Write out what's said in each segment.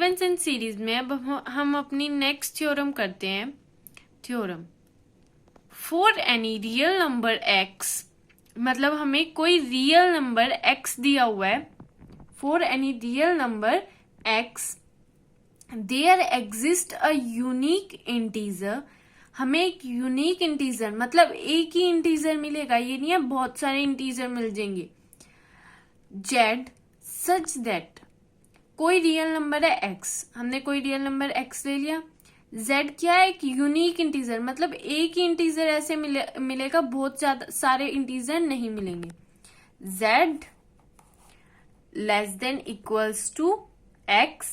Sequence and series में अब हम अपनी नेक्स्ट थ्योरम करते हैं। Theorem for any real number x, मतलब हमें कोई रियल नंबर एक्स दिया हुआ है। For any real number x there exist a unique integer, हमें एक यूनिक इंटीजर मतलब एक ही इंटीजर मिलेगा, ये नहीं है बहुत सारे इंटीजर मिल जाएंगे। जेड सच दैट, कोई रियल नंबर है एक्स, हमने कोई रियल नंबर एक्स ले लिया। जेड क्या है? एक यूनिक इंटीजर, मतलब एक ही इंटीजर ऐसे मिलेगा, बहुत ज्यादा सारे इंटीजर नहीं मिलेंगे। Z less than equals to x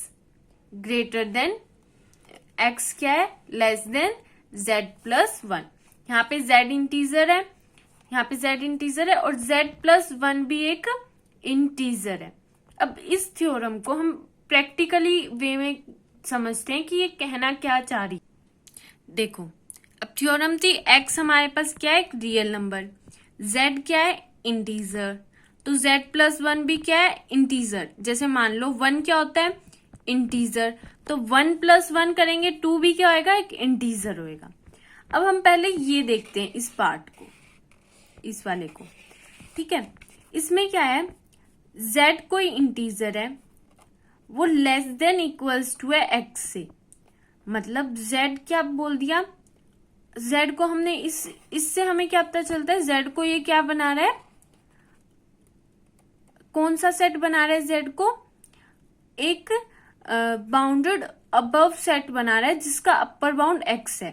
greater than x क्या है? Less than z plus one. यहाँ पे जेड इंटीजर है, यहाँ पे जेड इंटीजर है और जेड प्लस वन भी एक इंटीजर है। अब इस थ्योरम को हम प्रैक्टिकली वे में समझते हैं कि ये कहना क्या चाह रही। देखो अब थ्योरम थी एक्स हमारे पास क्या है? एक रियल नंबर, जेड क्या है? इंटीजर, तो जेड प्लस वन भी क्या है? इंटीजर। जैसे मान लो वन क्या होता है? इंटीजर, तो वन प्लस वन करेंगे टू भी क्या होएगा? एक इंटीजर होएगा। अब हम पहले ये देखते हैं इस पार्ट को, इस वाले को, ठीक है। इसमें क्या है? z कोई इंटीजर है, वो लेस देन इक्वल्स टू है x से, मतलब z क्या बोल दिया? z को हमने इससे हमें क्या पता चलता है? z को ये क्या बना रहा है? कौन सा सेट बना रहा है? z को एक बाउंडेड अबव सेट बना रहा है जिसका अपर बाउंड x है,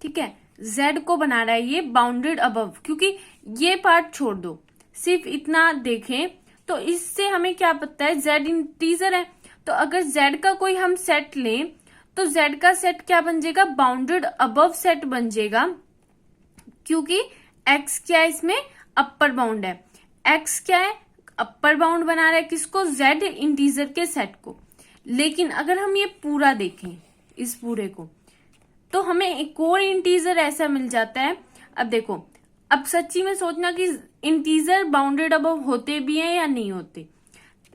ठीक है। z को बना रहा है ये बाउंडेड अबव, क्योंकि ये पार्ट छोड़ दो, सिर्फ इतना देखें तो इससे हमें क्या पता है? z इंटीजर है, तो अगर z का कोई हम सेट लें तो z का सेट क्या बन जाएगा? बाउंडेड अबव सेट बन जाएगा, क्योंकि x क्या है? इसमें अपर बाउंड है। x क्या है? अपर बाउंड बना रहा है किसको? z इंटीजर के सेट को। लेकिन अगर हम ये पूरा देखें, इस पूरे को, तो हमें एक और इंटीजर ऐसा मिल जाता है। अब देखो, अब सच्ची में सोचना कि इंटीजर बाउंडेड अबव होते भी हैं या नहीं होते।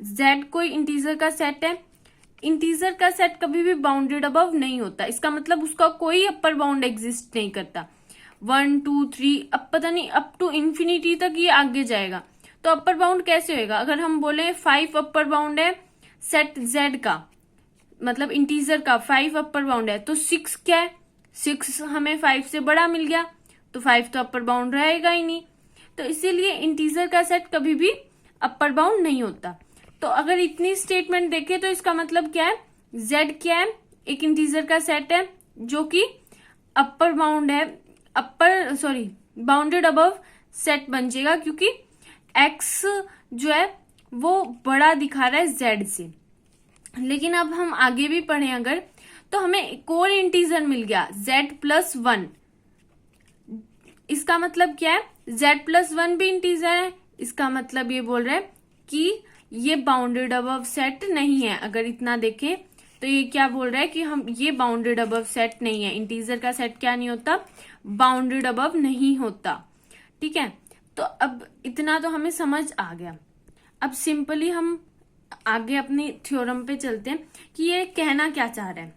z कोई इंटीजर का सेट है, इंटीजर का सेट कभी भी बाउंडेड अबव नहीं होता, इसका मतलब उसका कोई अपर बाउंड एग्जिस्ट नहीं करता। 1 2 3 अब पता नहीं अप टू इंफिनिटी तक ये आगे जाएगा, तो अपर बाउंड कैसे होएगा? अगर हम बोले 5 अपर बाउंड है सेट z का, मतलब इंटीजर का 5 अपर बाउंड है, तो 6 क्या है? 6 हमें 5 से बड़ा मिल गया, तो 5 तो अपर बाउंड रहेगा ही नहीं, तो इसीलिए इंटीजर का सेट कभी भी अपर बाउंड नहीं होता। तो अगर इतनी स्टेटमेंट देखें तो इसका मतलब क्या है? z क्या है? एक इंटीजर का सेट है जो कि अपर बाउंड है, बाउंडेड अबव सेट बन जाएगा, क्योंकि x जो है वो बड़ा दिखा रहा है z से। लेकिन अब हम आगे भी पढ़ें अगर, तो हमें एक और इंटीजर मिल गया z प्लस वन। इसका मतलब क्या है? z प्लस वन भी इंटीजर है, इसका मतलब ये बोल रहा है कि ये बाउंडेड अबव सेट नहीं है। अगर इतना देखें तो ये क्या बोल रहा है कि हम ये बाउंडेड अबव सेट नहीं है। इंटीजर का सेट क्या नहीं होता? बाउंडेड अबव नहीं होता, ठीक है। तो अब इतना तो हमें समझ आ गया। अब सिंपली हम आगे अपनी थ्योरम पे चलते हैं कि ये कहना क्या चाह रहा है।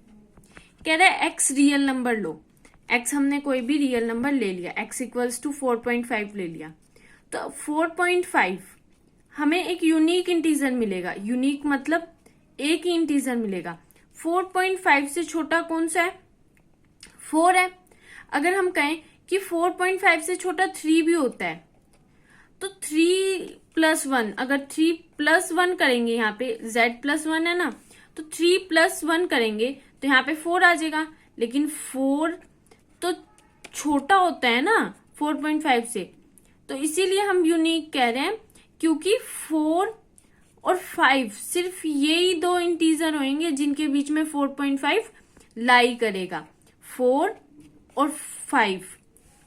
कह रहा है x रियल नंबर लो, x हमने कोई भी रियल नंबर ले लिया, x इक्वल्स टू 4.5 ले लिया, तो 4.5 हमें एक यूनिक इंटीजर मिलेगा। यूनिक मतलब एक ही इंटीजर मिलेगा। 4.5 से छोटा कौन सा है? 4 है। अगर हम कहें कि 4.5 से छोटा 3 भी होता है, तो 3 प्लस 1, अगर 3 प्लस 1 करेंगे, यहाँ पे z प्लस 1 है ना, तो 3 प्लस 1 करेंगे तो यहाँ पे 4 आ जाएगा। लेकिन 4 तो छोटा होता है ना 4.5 से, तो इसीलिए हम यूनिक कह रहे हैं, क्योंकि 4 और 5 सिर्फ यही दो इंटीजर होंगे जिनके बीच में 4.5 लाई करेगा। 4 और 5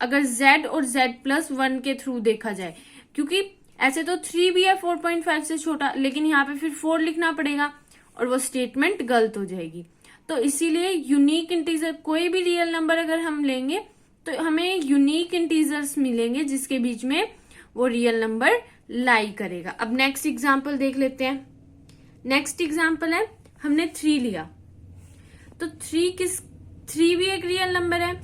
अगर z और z प्लस 1 के थ्रू देखा जाए, क्योंकि ऐसे तो 3 भी है 4.5 से छोटा, लेकिन यहाँ पे फिर 4 लिखना पड़ेगा और वो स्टेटमेंट गलत हो जाएगी। तो इसीलिए यूनिक इंटीजर, कोई भी रियल नंबर अगर हम लेंगे तो हमें यूनिक इंटीजर्स मिलेंगे जिसके बीच में वो रियल नंबर लाई करेगा। अब नेक्स्ट एग्जाम्पल देख लेते हैं। नेक्स्ट एग्जाम्पल है हमने 3 लिया, तो 3 भी एक रियल नंबर है।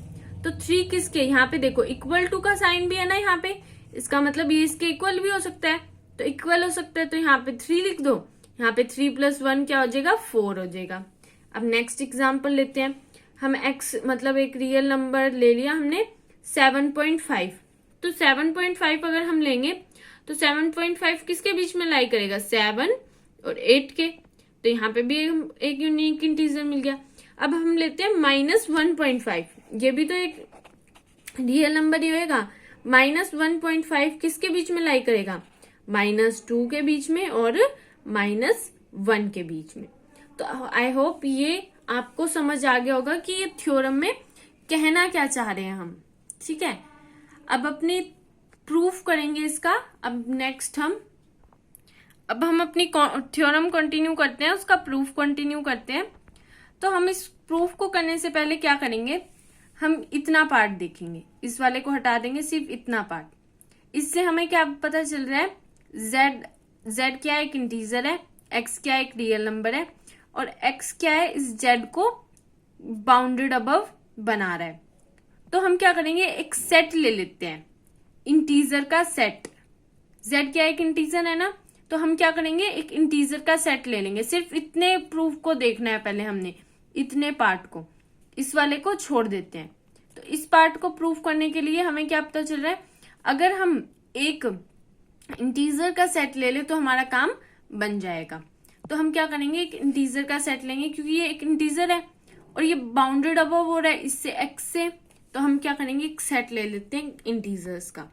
तो 3 किसके, यहाँ पे देखो इक्वल टू का साइन भी है ना यहाँ पे, इसका मतलब ये इसके इक्वल भी हो सकता है, तो इक्वल हो सकता है, तो यहाँ पे 3 लिख दो। यहाँ पे 3 + 1 क्या हो जाएगा, 4 हो जाएगा। अब नेक्स्ट एग्जाम्पल लेते हैं हम। x मतलब एक रियल नंबर ले लिया हमने 7.5, तो 7.5 अगर हम लेंगे तो 7.5 किसके बीच में लाई करेगा, 7 और 8 के, तो यहाँ पे भी एक यूनिक इंटीजर मिल गया। अब हम लेते हैं -1.5, ये भी तो एक रियल नंबर ही होगा। -1.5 किसके बीच में लाई करेगा, -2 के बीच में और -1 के बीच में। तो आई होप ये आपको समझ आ गया होगा कि ये थ्योरम में कहना क्या चाह रहे हैं हम। ठीक है, अब अपनी प्रूफ करेंगे इसका। अब नेक्स्ट हम अपनी थ्योरम कंटिन्यू करते हैं, उसका प्रूफ कंटिन्यू करते हैं। तो हम इस प्रूफ को करने से पहले क्या करेंगे, हम इतना पार्ट देखेंगे, इस वाले को हटा देंगे, सिर्फ इतना पार्ट। इससे हमें क्या पता चल रहा है, z क्या एक इंटीजर है, x क्या एक रियल नंबर है, और x क्या है इस z को बाउंडेड अबव बना रहा है। तो हम क्या करेंगे, एक सेट ले लेते हैं, इंटीजर का सेट। z क्या एक इंटीजर है ना, तो हम क्या करेंगे, एक इंटीजर का सेट ले लेंगे। सिर्फ इतने प्रूफ को देखना है पहले हमने, इतने पार्ट को, इस वाले को छोड़ देते हैं। तो इस पार्ट को प्रूफ करने के लिए हमें क्या पता चल रहा है, अगर हम एक इंटीजर का सेट ले ले तो हमारा काम बन जाएगा। तो हम क्या करेंगे, एक इंटीजर का सेट लेंगे, क्योंकि ये एक इंटीजर है और ये बाउंडेड अबव हो रहा है इससे x से, तो हम क्या करेंगे, एक सेट ले लेते हैं इंटीजर्स का।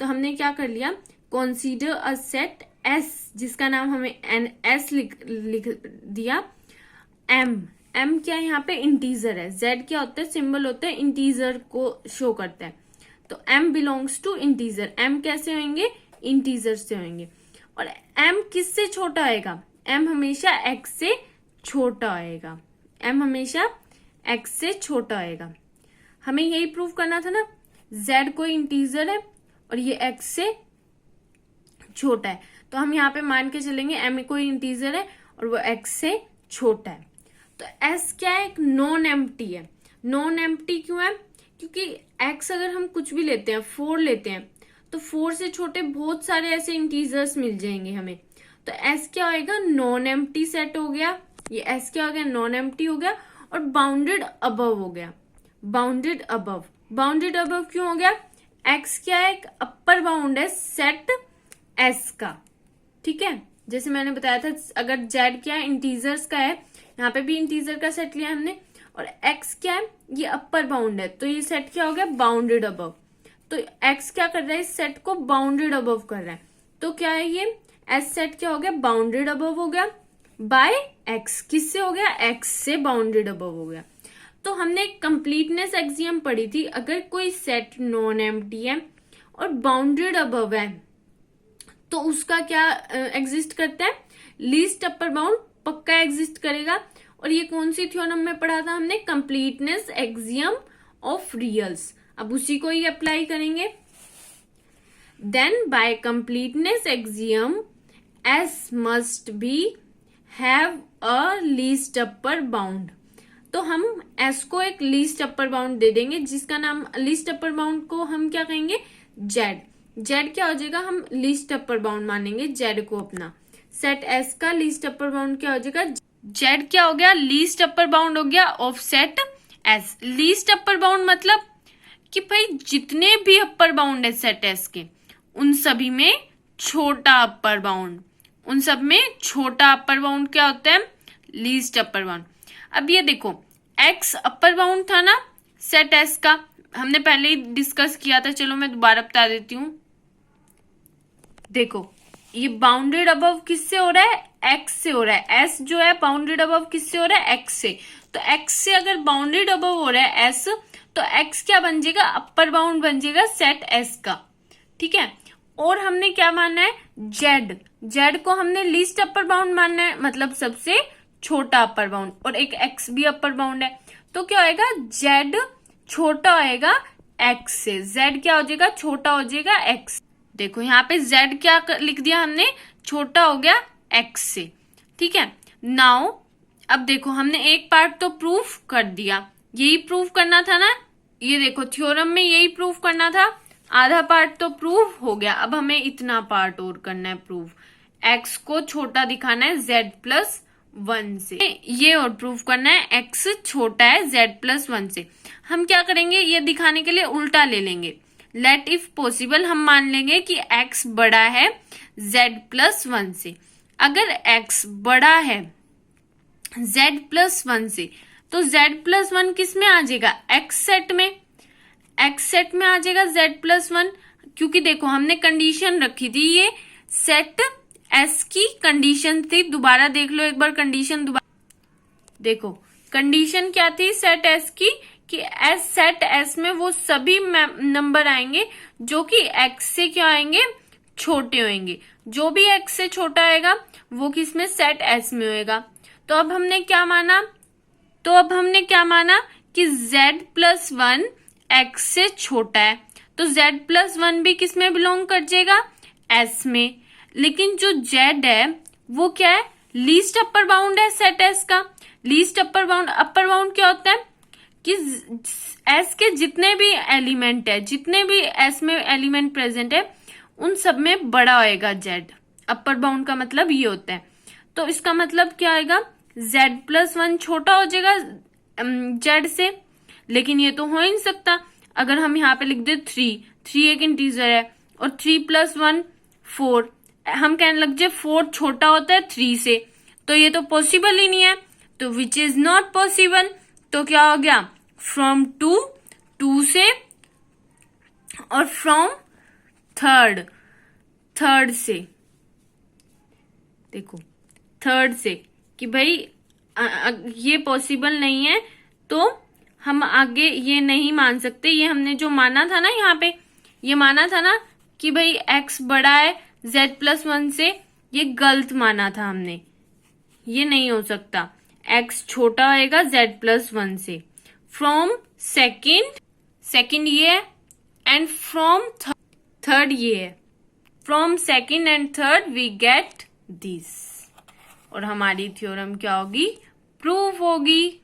तो हमने क्या कर लिया, कंसीडर अ सेट S, जिसका नाम हमें NS लिख दिया। M क्या है, यहाँ पे इंटीजर है। Z क्या होता है, सिंबल होता है इंटीजर को शो करता है। तो M belongs to integer. M कैसे होंगे, इंटीजर से होंगे। और M किससे छोटा होएगा, M हमेशा x से छोटा होएगा। M हमेशा x से छोटा होएगा। हमें यही प्रूव करना था ना, Z कोई इंटीजर है और ये x से छोटा है, तो हम यहाँ पे मान के चलेंगे m कोई इंटीजर है और वो x से छोटा है। तो s क्या है, एक नॉन एम्प्टी है। नॉन एम्प्टी क्यों है, क्योंकि x अगर हम कुछ भी लेते हैं, 4 लेते हैं, तो 4 से छोटे बहुत सारे ऐसे इंटीजर्स मिल जाएंगे हमें। तो s क्या होएगा, नॉन एम्प्टी सेट हो गया। ये s क्या हो गया, नॉन एम्प्टी हो गया और बाउंडेड अबव हो गया। बाउंडेड अबव क्यों हो गया, x क्या है, एक अपर बाउंड है सेट s का। ठीक है, जैसे मैंने बताया था, अगर z क्या है, इंटीजर्स का है, यहाँ पे भी इंटीजर का सेट लिया हमने, और x क्या है, ये अपर बाउंड है, तो ये सेट क्या हो गया, बाउंडेड अबव। तो x क्या कर रहा है, इस सेट को बाउंडेड अबव कर रहा है। तो क्या है, ये s सेट क्या हो गया, बाउंडेड अबव हो गया बाय x। किससे हो गया, x से बाउंडेड अबव हो गया। तो हमने कंप्लीटनेस एक्सियम पढ़ी थी, अगर कोई सेट नॉन एम्प्टी है और बाउंडेड अबव है तो उसका क्या एग्जिस्ट करता है, लीस्ट अपर बाउंड पक्का एग्जिस्ट करेगा। और ये कौन सी थ्योरम में पढ़ा था हमने, कंप्लीटनेस एक्सियम ऑफ रियल्स। अब उसी को ही अप्लाई करेंगे। Then by completeness axiom S must be have a least upper bound. तो हम एस को एक लीस्ट अपर बाउंड दे देंगे, जिसका नाम, लीस्ट अपर बाउंड को हम क्या कहेंगे, जेड क्या हो जाएगा, हम लीस्ट अपर बाउंड मानेंगे जेड को अपना। सेट एस का लीस्ट अपर बाउंड क्या हो जाएगा, जेड क्या हो गया, लीस्ट अपर बाउंड हो गया of set S. Least upper bound मतलब कि भाई जितने भी अपर बाउंड है सेट एस के, उन सभी में छोटा अपर बाउंड, उन सब में छोटा अपर बाउंड क्या होता है, लीस्ट अपर बाउंड। अब ये देखो, एक्स अपर बाउंड था ना सेट एस का, हमने पहले ही डिस्कस किया था, चलो मैं दोबारा बता देती हूँ। देखो ये बाउंडेड अबव किससे हो रहा है, एक्स से हो रहा है। एस जो है बाउंडेड अबव किससे हो रहा है, एक्स से। तो एक्स से अगर बाउंडेड अबव हो रहा है एस, तो एक्स क्या बन जाएगा, अपर बाउंड बन जाएगा सेट एस का। ठीक है, और हमने क्या मानना है, जेड। जेड को हमने लीस्ट अपर बाउंड मानना है, मतलब सबसे छोटा अपर बाउंड, और एक एक्स भी अपर बाउंड है। तो क्या होएगा, जेड छोटा होएगा एक्स से। जेड क्या हो जाएगा, छोटा हो जाएगा एक्स। देखो यहाँ पे जेड क्या लिख दिया हमने, छोटा हो गया एक्स से। ठीक है, नाउ अब देखो हमने एक पार्ट तो प्रूफ कर दिया, यही प्रूफ करना था ना, ये देखो थ्योरम में यही प्रूफ करना था, आधा पार्ट तो प्रूफ हो गया। अब हमें इतना पार्ट और करना है प्रूफ, x को छोटा दिखाना है z+1 से, ये और प्रूफ करना है x छोटा है z+1 से। हम क्या करेंगे, ये दिखाने के लिए उल्टा ले लेंगे, लेट इफ पॉसिबल हम मान लेंगे कि x बड़ा है z+1 से। अगर x बड़ा है z+1 से तो z+1 किस में आ जाएगा, x सेट में, x सेट में आ जाएगा z+1, क्योंकि देखो हमने कंडीशन रखी थी, ये सेट S की कंडीशन थी। दोबारा देख लो एक बार कंडीशन, दोबारा देखो कंडीशन क्या थी सेट S की, कि S सेट S में वो सभी नंबर आएंगे जो कि x से क्या आएंगे, छोटे होंगे। जो भी x से छोटा आएगा वो किस में, सेट S में होएगा। तो अब हमने क्या माना, कि z+1 x से छोटा है, तो z+1 भी किस में बिलोंग कर जाएगा, S में। लेकिन जो z है वो क्या है, लीस्ट अपर बाउंड है सेट S का। लीस्ट अपर बाउंड क्या होता है कि S के जितने भी एलिमेंट है, जितने भी S में एलिमेंट प्रेजेंट है, उन सब में बड़ा होएगा z। अपर बाउंड का मतलब ये होता है। तो इसका मतलब क्या आएगा, z+1 छोटा हो जाएगा z से, लेकिन ये तो हो ही नहीं सकता। अगर हम यहाँ पे लिख दे 3 एक इंटीजर है और 3+1 4, हम कहने लग जाए 4 छोटा होता है 3 से, तो ये तो पॉसिबल ही नहीं है, तो विच इज नॉट पॉसिबल। तो क्या हो गया, फ्रॉम 2 से, और फ्रॉम थर्ड से, देखो थर्ड से कि भाई ये पॉसिबल नहीं है, तो हम आगे ये नहीं मान सकते। ये हमने जो माना था ना, यहाँ पे ये माना था ना कि भाई x बड़ा है z+1 से, ये गलत माना था हमने, ये नहीं हो सकता। x छोटा होएगा z+1 से। फ्रॉम सेकंड ये है, एंड फ्रॉम थर्ड ये है। From second and third we get this, और हमारी थ्योरम क्या होगी, प्रूफ होगी।